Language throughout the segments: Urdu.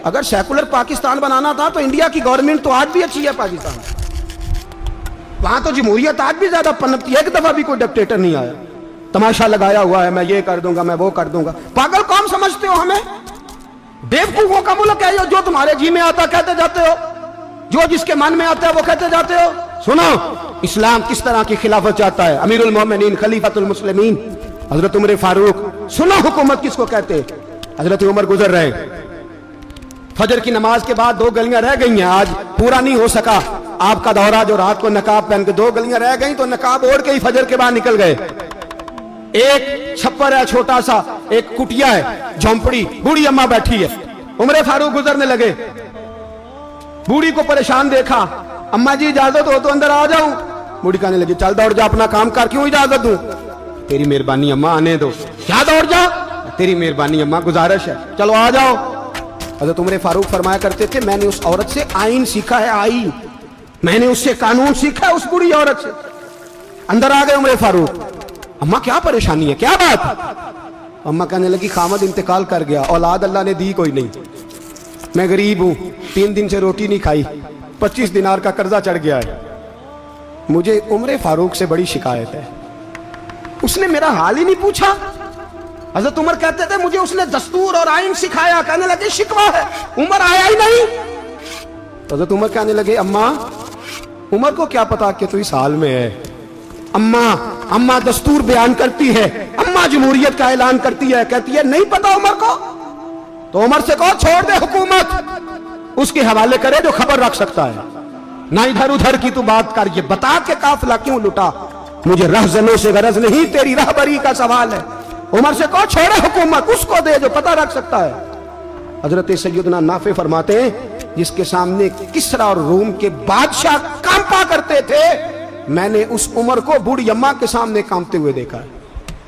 اگر سیکولر پاکستان بنانا تھا تو انڈیا کی گورنمنٹ تو آج بھی اچھی ہے پاکستان، وہاں تو جمہوریت آج بھی زیادہ پنپتی ہے، ایک دفعہ بھی کوئی ڈکٹیٹر نہیں آیا، تماشا لگایا ہوا ہے میں یہ کر دوں گا میں وہ کر دوں گا۔ پاگل قوم سمجھتے ہو ہمیں؟ بیوقوفوں کا ملک ہے جو تمہارے جی میں آتا کہتے جاتے ہو، جو جس کے من میں آتا ہے وہ کہتے جاتے ہو۔ سنو اسلام کس طرح کی خلافت چاہتا ہے، امیر المومنین خلیفۃ المسلمین حضرت عمر فاروق۔ سنو حکومت کس کو کہتے ہیں۔ حضرت عمر گزر رہے، فجر کی نماز کے بعد 2 گلیاں رہ گئی ہیں، آج پورا نہیں ہو سکا آپ کا دورہ جو رات کو نقاب پہن کے 2 گلیاں رہ گئیں تو نقاب اوڑھ کے ہی فجر کے بعد نکل گئے۔ ایک چھپر ہے چھوٹا سا، ایک کٹیا ہے جھونپڑی، بوڑھی اماں بیٹھی ہے، عمر فاروق گزرنے لگے، بوڑھی کو پریشان دیکھا، اماں جی اجازت ہو تو اندر آ جاؤں؟ بوڑھی کہنے لگی چل دوڑ جا اپنا کام کر، کیوں اجازت دوں؟ تیری مہربانی اماں آنے دو۔ کیا دوڑ جا؟ تیری مہربانی اماں گزارش ہے، چلو آ جاؤ۔ حضرت عمر فاروق فرمایا کرتے تھے میں نے اس عورت سے آئین سیکھا ہے، آئین، میں نے اس سے قانون سیکھا ہے، اس بوڑھی عورت سے۔ اندر آ گئے عمر فاروق، اماں کیا پریشانی ہے، کیا بات؟ اماں کہنے لگی خامد انتقال کر گیا، اولاد اللہ نے دی کوئی نہیں، میں غریب ہوں، 3 دن سے روٹی نہیں کھائی، 25 دینار کا قرضہ چڑھ گیا ہے، مجھے عمر فاروق سے بڑی شکایت ہے، اس نے میرا حال ہی نہیں پوچھا۔ حضرت عمر کہتے تھے مجھے اس نے دستور اور آئین سکھایا، کہنے لگے شکوہ ہے، عمر آیا ہی نہیں۔ حضرت عمر کہنے لگے اماں، عمر کو کیا پتا کہ تو اس حال میں ہے، اماں دستور بیان کرتی ہے، اماں جمہوریت کا اعلان کرتی ہے، کہتی ہے نہیں پتا عمر کو، تو عمر سے کہو چھوڑ دے حکومت، اس کے حوالے کرے جو خبر رکھ سکتا ہے، نہ ادھر ادھر کی تو بات کر، یہ بتا کہ قافلہ کیوں لٹا، مجھے رہزنوں سے غرض نہیں، تیری رہبری کا سوال ہے، عمر سے کہو چھوڑے حکومت، اس کو دے جو پتہ رکھ سکتا ہے۔ حضرت سیدنا نافع فرماتے ہیں جس کے سامنے کسریٰ اور روم کے بادشاہ کانپا کرتے تھے، میں نے اس عمر کو بوڑھی اماں کے سامنے کانپتے ہوئے دیکھا ہے۔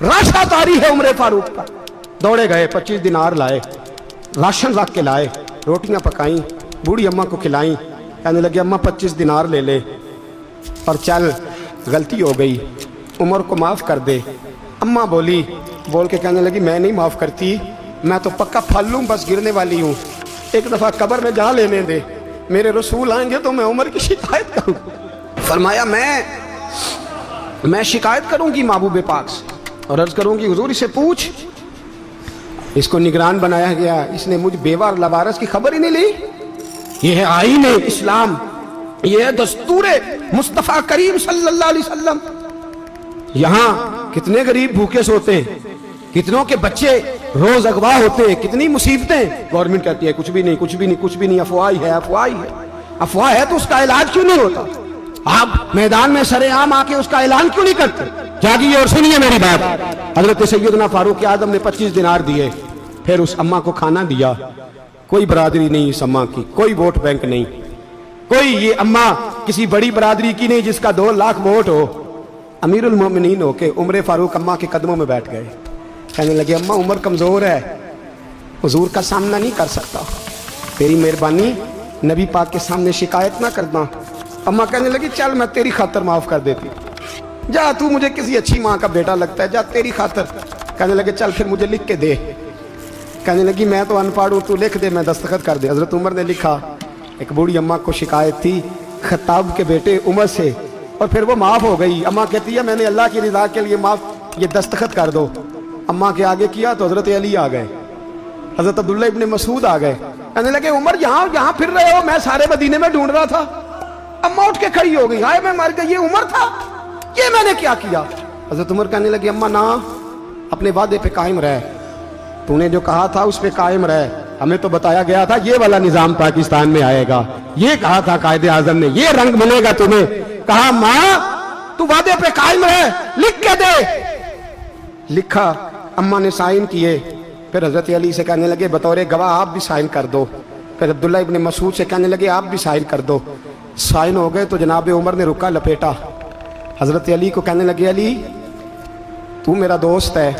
راشا طاری ہے عمر فاروق کا۔ دوڑے گئے، 25 دینار لائے، راشن رکھ کے لائے، روٹیاں پکائیں، بوڑھی اماں کو کھلائیں، کہنے لگے اماں 25 دینار لے لے اور چل، غلطی ہو گئی، عمر کو معاف کر دے۔ اماں بول کے کہنے لگی میں نہیں معاف کرتی، میں تو پکا پھل لوں، بس گرنے والی ہوں، ایک دفعہ قبر میں جا لینے دے، میرے رسول آئیں گے تو میں عمر کی شکایت کروں۔ فرمایا میں شکایت کروں گی محبوب پاک سے اور عرض کروں گی حضور اسے پوچھ، اس کو نگران بنایا گیا، اس نے مجھ بیوہ اور لوارث کی خبر ہی نہیں لی۔ یہ ہے آئین اسلام، یہ ہے دستور مصطفیٰ کریم صلی اللہ علیہ وسلم۔ یہاں کتنے غریب بھوکے سوتے ہیں، کتنوں کے بچے روز اغوا ہوتے ہیں، کتنی مصیبتیں، گورنمنٹ کہتی ہے کچھ بھی نہیں کچھ بھی نہیں کچھ بھی نہیں، افواہ ہے افواہ ہے، افواہ ہے تو اس کا علاج کیوں نہیں ہوتا؟ آپ میدان میں سرے عام آ کے اس کا اعلان کیوں نہیں کرتے؟ جاگیے اور سنیے میری بات۔ حضرت سیدنا فاروق اعظم نے 25 دینار دیے، پھر اس اماں کو کھانا دیا۔ کوئی برادری نہیں اس اماں کی، کوئی ووٹ بینک نہیں، کوئی یہ اماں کسی بڑی برادری کی نہیں جس کا 2 لاکھ ووٹ ہو۔ امیر المومنین ہو کے عمر فاروق اماں کے قدموں میں بیٹھ گئے، کہنے لگے اماں عمر کمزور ہے، حضور کا سامنا نہیں کر سکتا، تیری مہربانی نبی پاک کے سامنے شکایت نہ کرنا۔ اماں کہنے لگی چل میں تیری خاطر معاف کر دیتی، جا تو مجھے کسی اچھی ماں کا بیٹا لگتا ہے، جا تیری خاطر۔ کہنے لگے چل پھر مجھے لکھ کے دے۔ کہنے لگی میں تو ان پڑھ ہوں، تو لکھ دے میں دستخط کر دے۔ حضرت عمر نے لکھا، ایک بوڑھی اماں کو شکایت تھی خطاب کے بیٹے عمر سے، اور پھر وہ معاف ہو گئی۔ اماں کہتی ہے میں نے اللہ کی رضا کے لیے معاف، یہ دستخط کر دو۔ اماں کے آگے کیا تو حضرت علی آ گئے، حضرت عبداللہ ابن مسعود آ گئے، کہنے لگے عمر یہاں پھر رہے ہو، میں سارے مدینے میں ڈھونڈ رہا تھا۔ اماں اٹھ کے کھڑی ہو گئی، ہائے میں مر گئی، یہ عمر تھا، یہ میں نے کیا کیا؟ حضرت عمر کہنے لگے اماں نہ، اپنے وعدے پہ قائم رہ، تو نے جو کہا تھا اس پہ قائم رہ، ہمیں تو بتایا گیا تھا یہ والا نظام پاکستان میں آئے گا، یہ کہا تھا قائد اعظم نے، یہ رنگ ملے گا تمہیں۔ کہا ماں تو وعدے پہ قائم رہ، لکھ کے دے۔ لکھا، اماں نے سائن کیے، پھر حضرت علی سے کہنے لگے بطور گواہ آپ بھی سائن کر دو، پھر عبداللہ ابن مسعود سے کہنے لگے آپ بھی سائن کر دو۔ سائن ہو گئے تو جناب عمر نے رکا لپیٹا، حضرت علی کو کہنے لگے علی تو میرا دوست ہے،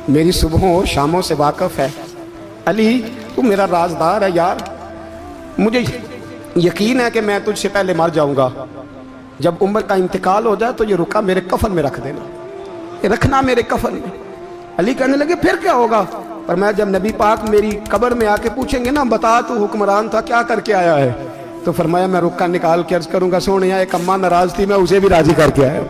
میری صبحوں اور شاموں سے واقف ہے، علی تو میرا رازدار ہے یار، مجھے یقین ہے کہ میں تجھ سے پہلے مر جاؤں گا، جب عمر کا انتقال ہو جائے تو یہ رکا میرے کفن میں رکھ دینا، یہ رکھنا میرے کفن میں۔ علی کہنے لگے پھر کیا ہوگا؟ پر میں جب نبی پاک میری قبر میں آ کے پوچھیں گے نا بتا تو حکمران تھا کیا کر کے آیا ہے، تو فرمایا میں رکا نکال کے عرض کروں گا سونے ایک اماں ناراض تھی میں اسے بھی راضی کر کے آیا.